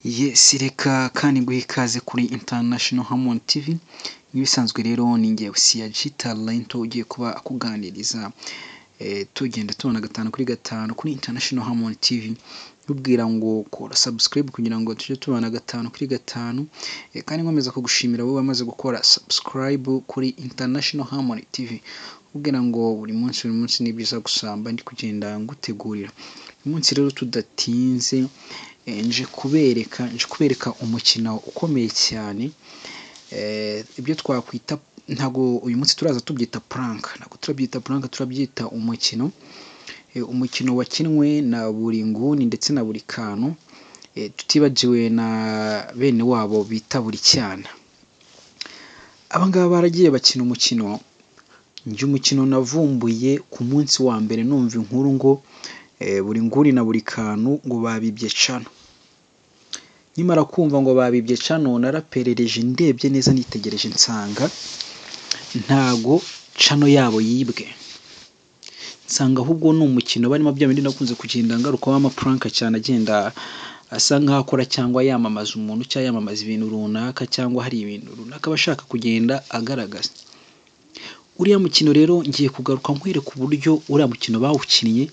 Yes, reka kandi nguhe ikaze kuri International Harmony TV, nk'ibisanzwe rero ni njye Siyaji Talento ugiye kuba akuganiriza tugenda tubona gatanu kuri gatanu kuri International Harmony TV, nkubwira ngo kora subscribe kugira ngo tujye tubana gatanu kuri gatanu, kandi nkomeza kugushimira wowe wamaze gukora subscribe kuri International Harmony TV, nkubwira ngo buri munsi ni byiza gusamba ndi kugenda ngutegurira. Uyu munsi rero tudatinze nje kubereka umukino ukomeye cyane, ibyo twakwita ntago uyu munsi turaza tubyita prank, ntago turabyita prank, turabyita umukino wakinwe na buri nguni ndetse na buri kantu, tutibagiwe na bene wabo bita buri cyana. Aba ngaba baragiye bakina umukino, njye umukino navumbuye ku munsi wa mbere numva inkuru ngo buri nguni na buri kantu ngo babibye cano. Nimara kumva ngo babibye cano, naraperereje ndebye neza nitegereje nsanga ntago cano yabo yibwe, nsanga ahubwo ni umukino barimo bya bindi nakunze kugenda ngarukaho amaprank cyane, agenda asa nkaho akora cyangwa yamamaza umuntu cyangwa yamamaza ibintu runaka cyangwa hari ibintu runaka bashaka kugenda agaragaza. Uriya mukino rero ngiye kugaruka nkwereka uburyo uriya mukino bawukinnye,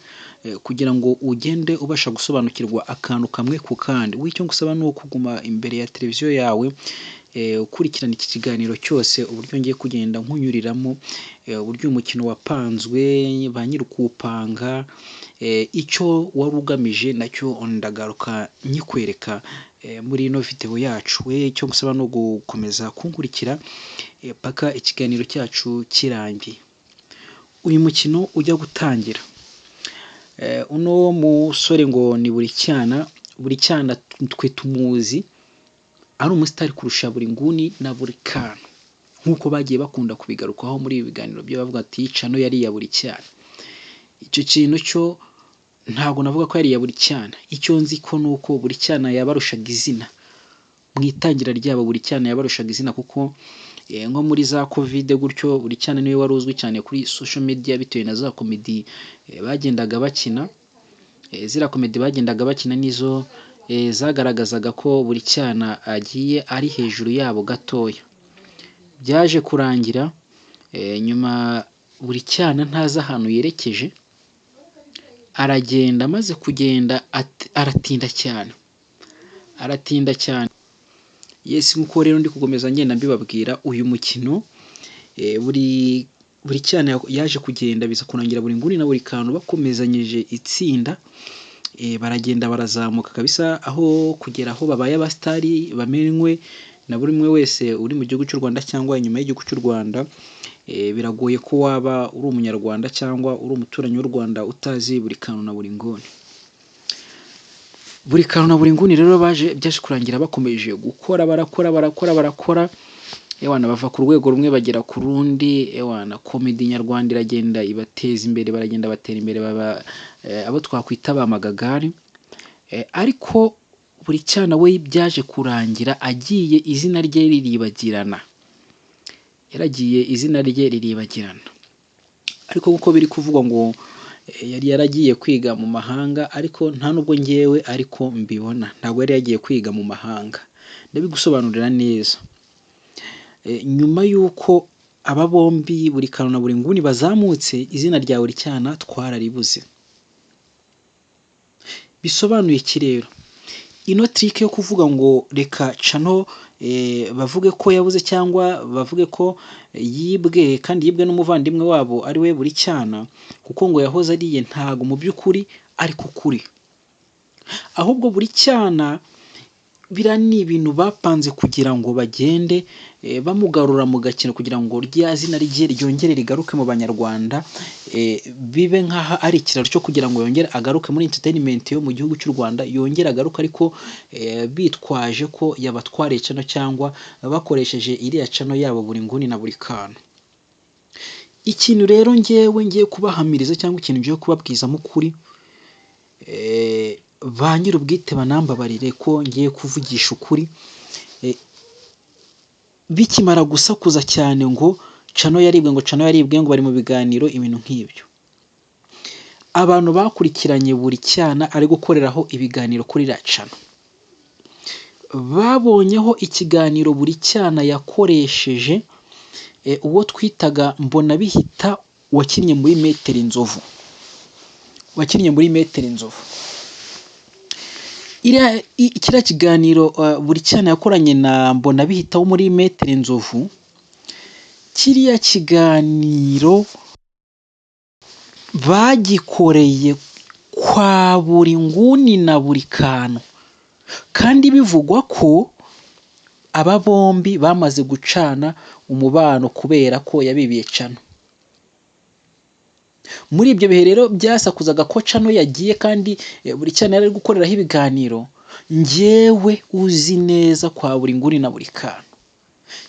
kugira ngo ugende ubasha gusobanukirwa akantu kamwe ku kandi. Icyo ngusaba ni ukuguma imbere ya televiziyo yawe, ukurikirana iki kiganiro cyose, uburyo ngiye kugenda nkunyuriramo, uburyo uyu mukino wapanzwe, ba nyiri kuwupanga, icyo wari ugamije nacyo ndagaruka nyikwereka muri ino video yacu. Icyo ngusaba ni ugukomeza kunkurikira paka ikiganiro cyacu kirangiye. Uyu mukino ujya gutangira, uno musore ngo ni buri cyana twe tumuzi ari umusitari kurusha buri nguni na buri kantu, nk'uko bagiye bakunda kubigarukaho muri ibi biganiro byo bavuga ati cano yari iya buri cyana. Icyo kintu cyo ntabwo navuga ko yari iya buri cyana, icyo nzi ko ni uko buri cyana yabarushaga izina, mu itangira ryabo buri cyana yabarushaga izina, kuko nko muri za covid gutyo buri cyana niwe wari uzwi cyane kuri social media bitewe na za comedy bagendaga bakina. Zira comedy bagendaga bakina nizo zagaragazaga ko buri cyana agiye ari hejuru yabo gatoya. Byaje kurangira nyuma buri cyana ntazi ahantu yerekeje, aragenda, amaze kugenda aratinda cyane. Yes, nkuko rero ndi kugomeza ngenda mbibabwira, uyu mukino buri cyana yaje kugenda biza kurangira buri nguni na buri kantu bakomezanyije itsinda, baragenda barazamuka kabisa, aho kugera aho babaye abastari bamenywe na buri umwe wese uri mu gihugu cy'u Rwanda cyangwa inyuma y'igihugu cy'u Rwanda. Biragoye ko waba uri umunyarwanda cyangwa uri umuturanyi w'u Rwanda utazi buri kantu na buri nguni. Buri kantu na buri nguni rero byaje kurangira bakomeje gukora, barakora, ewana bava ku rwego rumwe bagera ku rundi, ewana comedy nyarwanda iragenda ibateza imbere, baragenda batera imbere, baba abo twakwita ba magagari. Ariko buri cyana we byaje kurangira agiye izina rye riribagirana, ariko kuko biri kuvugwa ngo yari yaragiye kwiga mu mahanga, ariko nta nubwo ngewe ariko mbibona, ntabwo yari yagiye kwiga mu mahanga, ndabigusobanurira neza. Nyuma y'uko aba bombi buri kantu na buri nguni bazamutse, izina rya buri cyana twararibuze. Bisobanuye iki rero? Ino trick yo kuvuga ngo reka cano bavuge ko yabuze cyangwa bavuge ko yibwe, kandi yibwe n'umuvandimwe wabo ari we buri cyana, kuko ngo yahoze ariye, ntago mu by'ukuri ariko kuri. Ahubwo buri cyana biriya ni ibintu bapanze kugira ngo bagende bamugarura mu gakino, kugira ngo rya zina rye ryongere rigaruke mu banyarwanda, bibe nk'aho ari ikiraro cyo kugira ngo yongere agaruke muri entertainment yo mu gihugu cy'u Rwanda, yongere agaruke, ariko bitwaje ko yabatwariye cano cyangwa bakoresheje iriya cano yabo buri nguni na buri kantu. Ikintu rero ngiye kubahamiriza cyangwa ikintu ngiye kubabwizamo ukuri, ba nyir'ubwite banambabarire ko ngiye kuvugisha ukuri. Bikimara gusakuza cyane ngo cano yaribwe ngo bari mu biganiro, ibintu nk'ibyo, abantu bakurikiranye buri cyana ari gukoreraho ibiganiro kuri iriya cano, babonyeho ikiganiro Buricyana yakoresheje uwo twitaga Mbonabihita wakinnye muri Metero Inzovu. Kiriya kiganiro Buricyana yakoranye na Mbonabihita wo muri Metero Inzovu, kiriya kiganiro bagikoreye kwa buri nguni na buri kantu, kandi bivugwa ko aba bombi bamaze gucana umubano kubera ko yabibiye Cano. Muri ibyo bihe rero byasakuzaga ko Cano yagiye kandi Buricyana yari ari gukoreraho ibiganiro, njyewe uzi neza kwa buri nguni na buri kantu,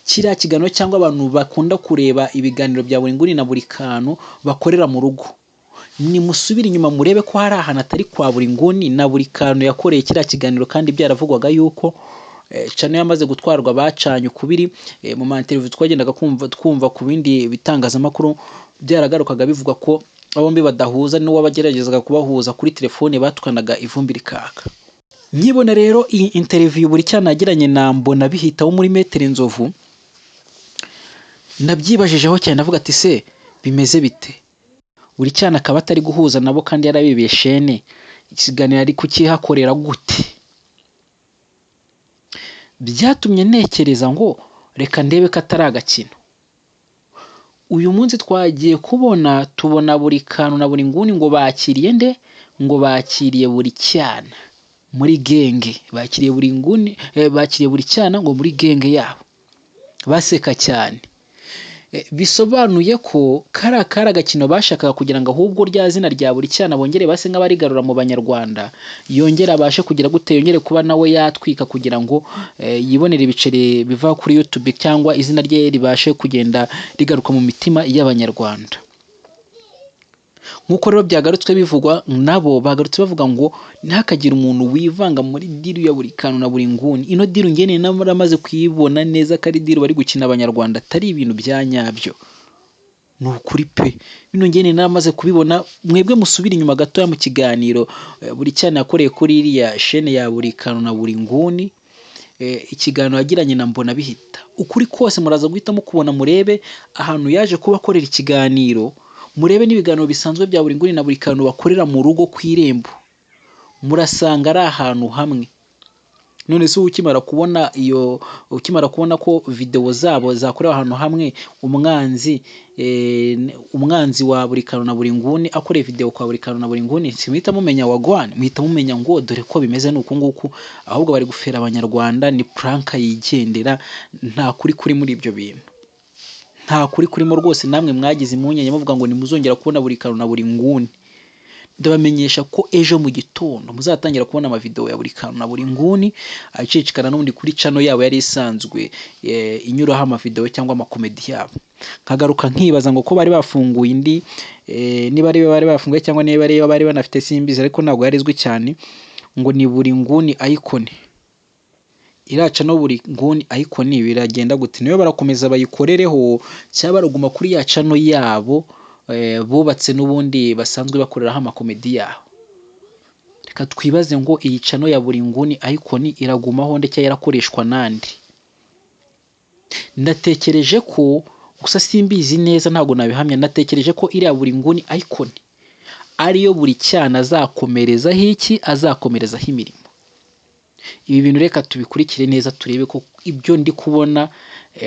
kiriya kiganiro cyangwa abantu bakunda kureba ibiganiro bya buri nguni na buri kantu bakorera mu rugo, nimusubire inyuma murebe ko hari ahantu atari kwa buri nguni na buri kantu yakoreye kiriya kiganiro, kandi byaravugwaga yuko Cano yamaze gutwarwa bacanye ukubiri. Mu ma interview twagendaga twumva ku bindi bitangazamakuru byaragarukaga bivuga ko bombi badahuza, n'uwabageragezaga kubahuza kuri telefone batukanaga ivumbi rikaka. Nkibona rero iyi interview Buricyana yagiranye na Mbonabihita wo muri Metero Inzovu, nabyibajijeho cyane, navuga ati se bimeze bite? Buricyana akaba atari guhuza nabo kandi yarabibiye shene, ikiganiro ari kukihakorera gute? Byatumye ntekereza ngo reka ndebe ko atari agakino. Uyu munsi twagiye tubona buri kantu na buri nguni ngo bakiriye nde? Ngo bakiriye Buricyana muri genge, bakiriye buri nguni, bakiriye Buricyana ngo muri genge yabo, baseka cyane. Bisobanuye ko kari agakino bashakaga kugira ngo ahubwo rya zina rya Buricyana bongere base nk'abarigarura mu Banyarwanda, yongere abashe kugira gute, yongere kuba nawe yatwika kugira ngo yibonere ibiceri biva kuri YouTube, cyangwa izina rye ribashe kugenda rigaruka mu mitima y'Abanyarwanda. Nk'uko rero byagarutswe bivugwa, nabo bagarutse bavuga ngo ntihakagire umuntu wivanga muri diru ya buri kantu na buri nguni. Ino diru ngene naramaze kuyibona neza ko ari diru bari gukina Abanyarwanda, atari ibintu bya nyabyo. Ni ukuri pe, bino ngene naramaze kubibona. Mwebwe musubira inyuma gatoya mu kiganiro Buricyana yakoreye kuri iriya shene ya buri kantu na buri nguni, ikiganiro yagiranye na Mbonabihita. Ukuri kose muraza guhita mukubona, murebe ahantu yaje kuba akorera ikiganiro, murebe n'ibiganiro bisanzwe bya buri nguni na buri kantu bakorera mu rugo ku Irembo, murasanga ari ahantu hamwe. None se ukimara kubona ko video zabo zakorewe ahantu hamwe, umwanzi wa buri kantu na buri nguni akoreye video kwa buri kantu na buri nguni, simwita mumenya wagwane, mwita mumenya ngo dore ko bimeze nuko nguko, ahubwo bari gufera Abanyarwanda, ni prank yigendera, nta kuri muri ibyo bintu. Nta kuri kurimo rwose. Namwe mwagize impungenge muvuga ngo nimuzongera kubona buri kantu na buri nguni, ndabamenyesha ko ejo mu gitondo muzatangira kubona amavideo ya buri kantu na buri nguni acicikana n'ubundi kuri Cano yabo yari isanzwe inyuraho amavideo cyangwa amakomedi yabo. Nkagaruka nkibaza ngo ko bari bafunguye indi, niba ari bari bafunguye cyangwa niba ari bari banafite simbizi, ariko ntabwo yarizwe cyane, ngo ni buri nguni icon. Iraca no buri nguni icon biragenda gute? Niyo barakomeza bayikorereho cyangwa baraguma kuri ya Cano yabo bubatse n'ubundi basanzwe bakoreraho amakomedi yabo? Reka twibaze ngo iyi Cano ya buri nguni icon iragumaho ndetse yarakoreshwa nandi? Ndatekereje ko, gusa simbizi neza ntabwo nabihamya, natekereje ko iriya buri nguni icon ariyo Buricyana azakomerezaho iki, azakomerezaho imirimo. Ibi bintu reka tubikurikire neza turebe ko ibyo ndi kubona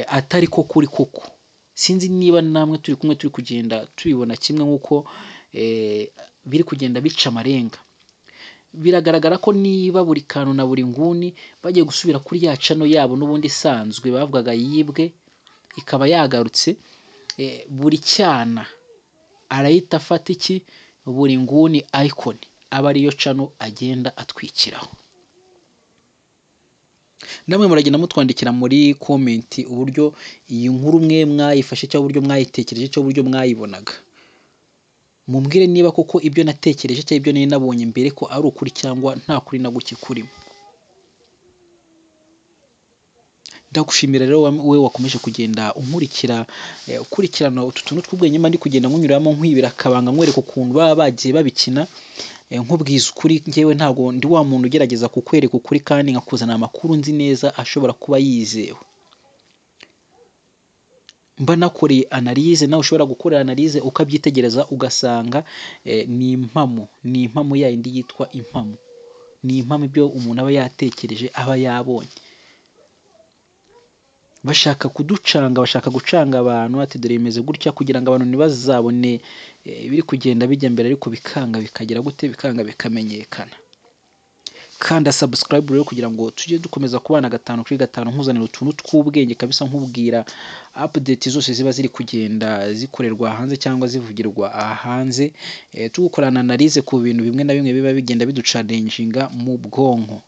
atari ko kuri koko. Sinzi niba namwe turi kumwe turi kugenda tubibona kimwe nk'uko biri kugenda bica amarenga. Biragaragara ko niba buri kantu na buri nguni bagiye gusubira kuri ya Cano yabo n'ubundi isanzwe bavugaga yibwe ikaba yagarutse, Buricyana arahita afata iki, buri nguni icon aba ariyo Cano agenda atwikiraho. Namwe muragenda mutwandikira muri comment uburyo iyi nkuru mwe mwayifashe cyangwa uburyo mwayitekereje cyangwa uburyo mwayibonaga. Mumbwire niba koko ibyo natekereje cyangwa ibyo nari nabonye mbere ko ari ukuri cyangwa nta kuri na guke kurimo. Ndagushimira rero wowe wakomeje kugenda ukurikirana utu tuntu tw'ubwenge mba ndi kugenda nkunyuramo nkwibira akabanga nkwereka ukuntu baba bagiye babikina. nkubwiza ukuri njyewe ntabwo ndi wa muntu ugerageza kukwereka ukuri kandi nkakuzana amakuru nzi neza ashobora kuba yizewe. Mba nakoreye analyse, nawe ushobora gukora analyse ukabyitegereza ugasanga ni impamo yayindi yitwa impamo. Ni impamo ibyo umuntu aba yatekereje aba yabonye. Bashaka kuducanga, bashaka gucanga abantu ati dore bimeze gutya kugira ngo abantu ntibazabone biri kugenda bijya mbere ariko bikanga bikagira gute, bikanga bikamenyekana. Kanda subscribe rero kugira ngo tujye dukomeza kubana 5 kuri 5 nkuzanira utuntu tw'ubwenge kabisa, nkubwira update zose ziba ziri kugenda zikorerwa hanze cyangwa zivugirwa hanze, tugukorana analyse ku bintu bimwe na bimwe biba bigenda biduchallenginga mu bwonko.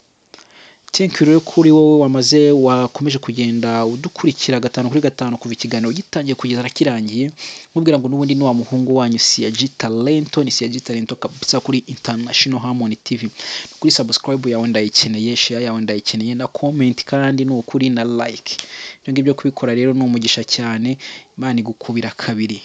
Thank you rero kuri wowe wakomeje kugenda udukurikira 5 kuri 5 kuva ikiganiro gitangiye kugeza kirangiye, mubwira ngo n'ubundi ni wa muhungu wanyu CIG Talento, ni CIG Talento kabisa kuri International Harmony TV. Kuri subscribe yawe ndayikeneye, share yawe ndayikeneye, na comment kandi n'ukuri na like. Ibyo ngibyo kubikora rero ni umugisha cyane, Imana igukubira kabiri.